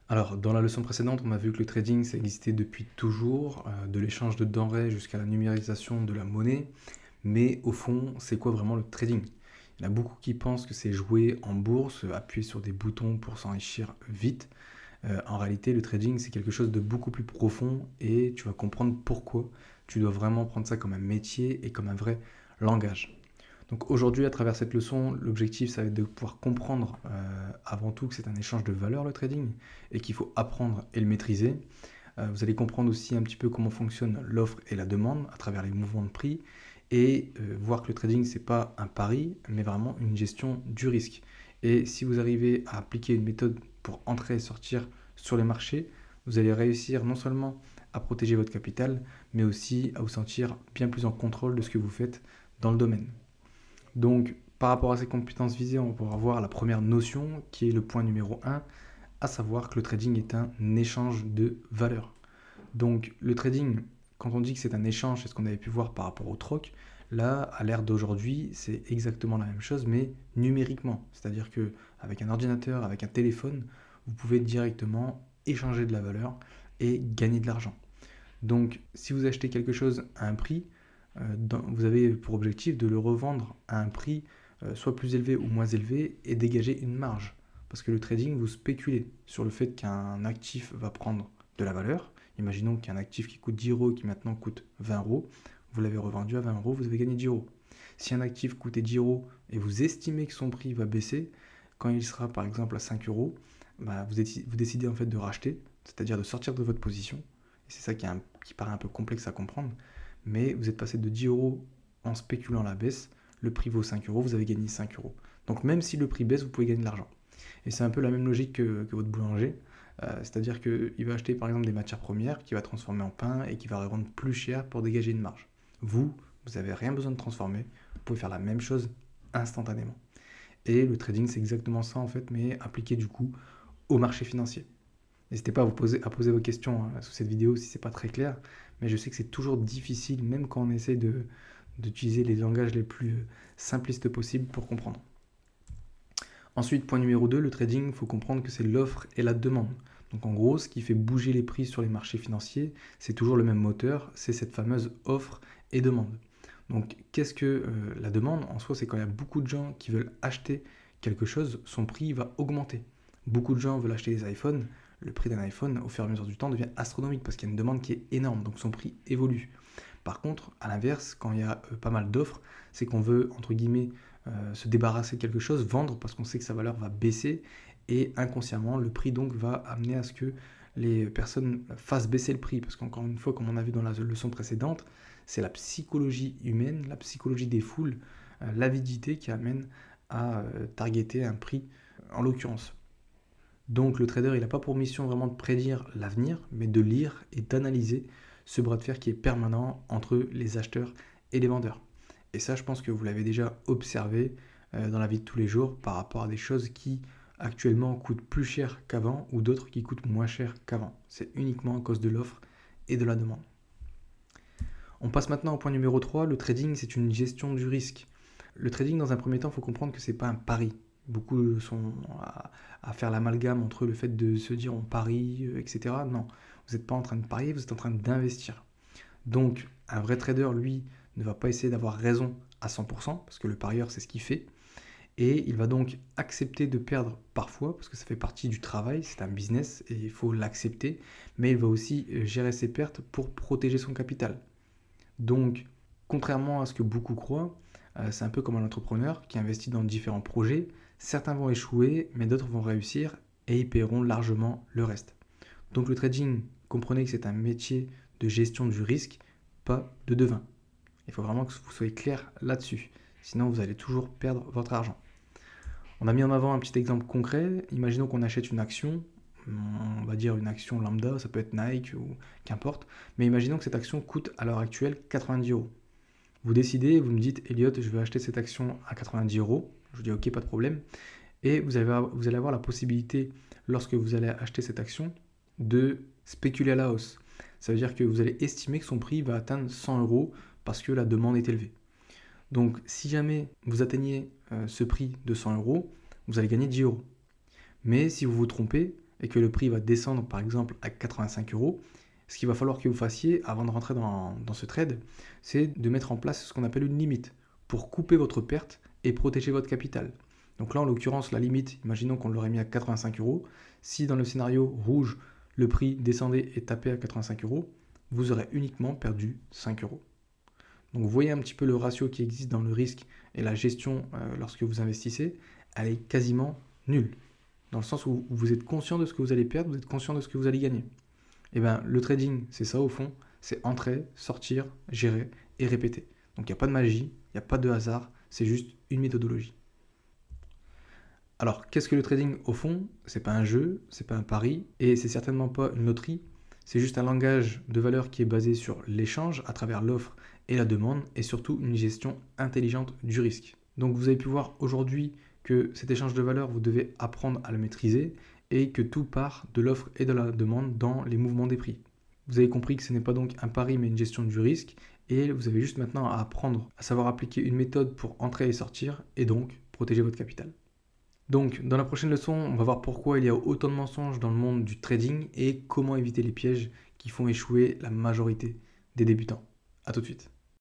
Alors, dans la leçon précédente, on a vu que le trading, ça existait depuis toujours, de l'échange de denrées jusqu'à la numérisation de la monnaie. Mais au fond, c'est quoi vraiment le trading? Il y en a beaucoup qui pensent que c'est jouer en bourse, appuyer sur des boutons pour s'enrichir vite. En réalité, le trading, c'est quelque chose de beaucoup plus profond et tu vas comprendre pourquoi tu dois vraiment prendre ça comme un métier et comme un vrai langage. Donc aujourd'hui, à travers cette leçon, l'objectif, ça va être de pouvoir comprendre avant tout que c'est un échange de valeurs, le trading, et qu'il faut apprendre et le maîtriser. Vous allez comprendre aussi un petit peu comment fonctionne l'offre et la demande à travers les mouvements de prix, et voir que le trading, c'est pas un pari, mais vraiment une gestion du risque. Et si vous arrivez à appliquer une méthode pour entrer et sortir sur les marchés, vous allez réussir non seulement à protéger votre capital, mais aussi à vous sentir bien plus en contrôle de ce que vous faites dans le domaine. Donc, par rapport à ces compétences visées, on va pouvoir voir la première notion qui est le point numéro un, à savoir que le trading est un échange de valeurs. Donc, le trading, quand on dit que c'est un échange, c'est ce qu'on avait pu voir par rapport au troc. Là, à l'ère d'aujourd'hui, c'est exactement la même chose, mais numériquement. C'est-à-dire que avec un ordinateur, avec un téléphone, vous pouvez directement échanger de la valeur et gagner de l'argent. Donc, si vous achetez quelque chose à un prix, vous avez pour objectif de le revendre à un prix soit plus élevé ou moins élevé et dégager une marge. Parce que le trading, vous spéculez sur le fait qu'un actif va prendre de la valeur. Imaginons qu'un actif qui coûte 10 euros qui maintenant coûte 20 euros, vous l'avez revendu à 20 euros, vous avez gagné 10 euros. Si un actif coûtait 10 euros et vous estimez que son prix va baisser, quand il sera par exemple à 5 euros, bah, vous décidez en fait de racheter, c'est-à-dire de sortir de votre position. Et c'est ça qui paraît un peu complexe à comprendre. Mais vous êtes passé de 10 euros en spéculant la baisse, le prix vaut 5 euros, vous avez gagné 5 euros. Donc même si le prix baisse, vous pouvez gagner de l'argent. Et c'est un peu la même logique que votre boulanger. C'est-à-dire qu'il va acheter par exemple des matières premières qu'il va transformer en pain et qui va revendre plus cher pour dégager une marge. Vous n'avez rien besoin de transformer, vous pouvez faire la même chose instantanément. Et le trading, c'est exactement ça en fait, mais appliqué du coup au marché financier. N'hésitez pas à poser vos questions sous cette vidéo si c'est pas très clair, mais je sais que c'est toujours difficile, même quand on essaie d'utiliser les langages les plus simplistes possibles pour comprendre. Ensuite, point numéro 2, le trading, il faut comprendre que c'est l'offre et la demande. Donc en gros, ce qui fait bouger les prix sur les marchés financiers, c'est toujours le même moteur, c'est cette fameuse offre et demande. Donc qu'est-ce que la demande? En soi, c'est quand il y a beaucoup de gens qui veulent acheter quelque chose, son prix va augmenter. Beaucoup de gens veulent acheter des iPhones, le prix d'un iPhone au fur et à mesure du temps devient astronomique parce qu'il y a une demande qui est énorme, donc son prix évolue. Par contre, à l'inverse, quand il y a pas mal d'offres, c'est qu'on veut, entre guillemets, se débarrasser de quelque chose, vendre parce qu'on sait que sa valeur va baisser et inconsciemment, le prix donc va amener à ce que les personnes fassent baisser le prix. Parce qu'encore une fois, comme on a vu dans la leçon précédente, c'est la psychologie humaine, la psychologie des foules, l'avidité qui amène à targeter un prix en l'occurrence. Donc le trader, il n'a pas pour mission vraiment de prédire l'avenir, mais de lire et d'analyser ce bras de fer qui est permanent entre les acheteurs et les vendeurs. Et ça, je pense que vous l'avez déjà observé dans la vie de tous les jours par rapport à des choses qui actuellement coûtent plus cher qu'avant ou d'autres qui coûtent moins cher qu'avant. C'est uniquement à cause de l'offre et de la demande. On passe maintenant au point numéro 3, le trading, c'est une gestion du risque. Le trading, dans un premier temps, il faut comprendre que ce n'est pas un pari. Beaucoup sont à faire l'amalgame entre le fait de se dire on parie, etc. Non, vous n'êtes pas en train de parier, vous êtes en train d'investir. Donc, un vrai trader, lui, ne va pas essayer d'avoir raison à 100%, parce que le parieur, c'est ce qu'il fait. Et il va donc accepter de perdre parfois, parce que ça fait partie du travail, c'est un business, et il faut l'accepter. Mais il va aussi gérer ses pertes pour protéger son capital. Donc, contrairement à ce que beaucoup croient, c'est un peu comme un entrepreneur qui investit dans différents projets. Certains vont échouer, mais d'autres vont réussir et ils paieront largement le reste. Donc le trading, comprenez que c'est un métier de gestion du risque, pas de devin. Il faut vraiment que vous soyez clair là-dessus. Sinon, vous allez toujours perdre votre argent. On a mis en avant un petit exemple concret. Imaginons qu'on achète une action, on va dire une action lambda, ça peut être Nike ou qu'importe, mais imaginons que cette action coûte à l'heure actuelle 90 euros. Vous décidez, vous me dites, Elliot, je vais acheter cette action à 90 euros. Je vous dis, ok, pas de problème. Et vous allez avoir la possibilité, lorsque vous allez acheter cette action, de spéculer à la hausse. Ça veut dire que vous allez estimer que son prix va atteindre 100 euros parce que la demande est élevée. Donc, si jamais vous atteignez ce prix de 100 euros, vous allez gagner 10 euros. Mais si vous vous trompez et que le prix va descendre par exemple à 85 euros, ce qu'il va falloir que vous fassiez avant de rentrer dans ce trade, c'est de mettre en place ce qu'on appelle une limite pour couper votre perte et protéger votre capital. Donc là, en l'occurrence, la limite, imaginons qu'on l'aurait mis à 85 euros. Si dans le scénario rouge, le prix descendait et tapait à 85 euros, vous aurez uniquement perdu 5 euros. Donc vous voyez un petit peu le ratio qui existe dans le risque et la gestion lorsque vous investissez, elle est quasiment nulle. Dans le sens où vous êtes conscient de ce que vous allez perdre, vous êtes conscient de ce que vous allez gagner. Et bien le trading, c'est ça au fond, c'est entrer, sortir, gérer et répéter. Donc il n'y a pas de magie, il n'y a pas de hasard, c'est juste une méthodologie. Alors qu'est-ce que le trading au fond? C'est pas un jeu, c'est pas un pari et c'est certainement pas une loterie. C'est juste un langage de valeur qui est basé sur l'échange à travers l'offre et la demande et surtout une gestion intelligente du risque. Donc vous avez pu voir aujourd'hui que cet échange de valeur, vous devez apprendre à le maîtriser et que tout part de l'offre et de la demande dans les mouvements des prix. Vous avez compris que ce n'est pas donc un pari mais une gestion du risque et vous avez juste maintenant à apprendre à savoir appliquer une méthode pour entrer et sortir et donc protéger votre capital. Donc, dans la prochaine leçon, on va voir pourquoi il y a autant de mensonges dans le monde du trading et comment éviter les pièges qui font échouer la majorité des débutants. A tout de suite.